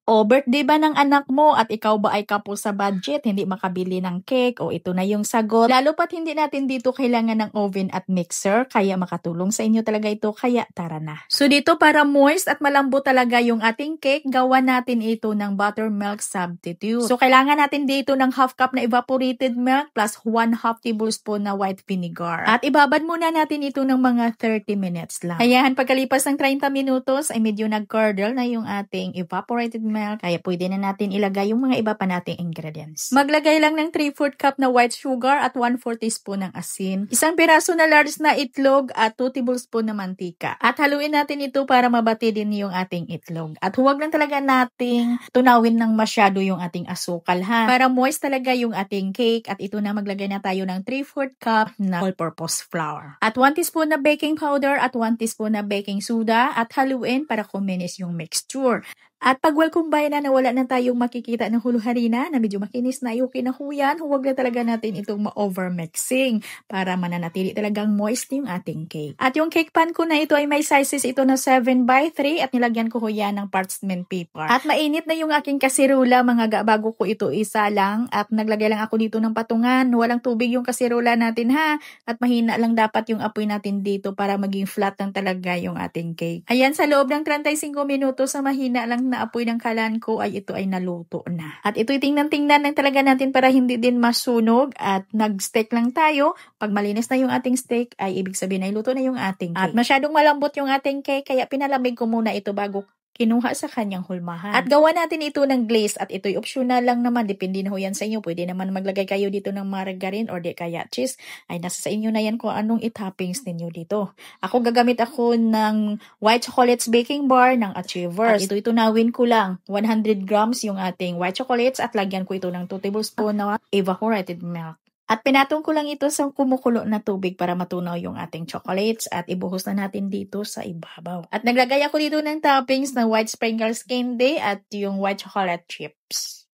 O birthday ba ng anak mo at ikaw ba ay kapos sa budget, hindi makabili ng cake? O ito na yung sagot. Lalo pat hindi natin dito kailangan ng oven at mixer, kaya makatulong sa inyo talaga ito, kaya tara na. So dito para moist at malambot talaga yung ating cake, gawa natin ito ng buttermilk substitute. So kailangan natin dito ng half cup na evaporated milk plus 1/2 tablespoon na white vinegar. At ibabad muna natin ito ng mga 30 minutes lang. Ayan, pagkalipas ng 30 minutos ay medyo nag-curdle na yung ating evaporated milk. Kaya pwede na natin ilagay yung mga iba pa nating ingredients. Maglagay lang ng 3/4 cup na white sugar at 1/4 teaspoon ng asin, isang piraso na large na itlog at 2 tablespoon na mantika. At haluin natin ito para mabati din yung ating itlog. At huwag lang talaga nating tunawin ng masyado yung ating asukal ha. Para moist talaga yung ating cake. At ito na, maglagay na tayo ng 3/4 cup na all-purpose flour. At 1 teaspoon na baking powder at 1 teaspoon na baking soda at haluin para kuminis yung mixture. At pag well combine na, wala na tayong makikita ng hulu harina na medyo makinis na yung kinahuyan, huwag na talaga natin itong ma-over mixing para mananatili talagang moist yung ating cake. At yung cake pan ko na ito ay may sizes ito na 7x3 at nilagyan ko yan ng parchment paper. At mainit na yung aking kasirula mga ga, bago ko ito isa lang at naglagay lang ako dito ng patungan. Walang tubig yung kasirula natin ha. At mahina lang dapat yung apoy natin dito para maging flat lang talaga yung ating cake. Ayan, sa loob ng 35 minutos sa mahina lang na apoy ng kalan ko ay ito ay naluto na. At ito'y tingnan-tingnan lang talaga natin para hindi din masunog at nag-steak lang tayo. Pag malinis na yung ating steak ay ibig sabihin ay luto na yung ating cake. At masyadong malambot yung ating cake kaya pinalamig ko muna ito bago kinuha sa kanyang hulmahan. At gawa natin ito ng glaze at ito'y optional lang naman. Depende na ho yan sa inyo. Pwede naman maglagay kayo dito ng margarine or di kaya cheese. Ay nasa sa inyo na yan kung anong i-toppings ninyo dito. Ako gagamit ako ng white chocolates baking bar ng Achievers. At ito'y tunawin ko lang. 100 grams yung ating white chocolates at lagyan ko ito ng 2 tablespoon na evaporated milk. At pinatong ko lang ito sa kumukulo na tubig para matunaw yung ating chocolates at ibuhos na natin dito sa ibabaw. At naglagay ako dito ng toppings na white sprinkles candy at yung white chocolate chips.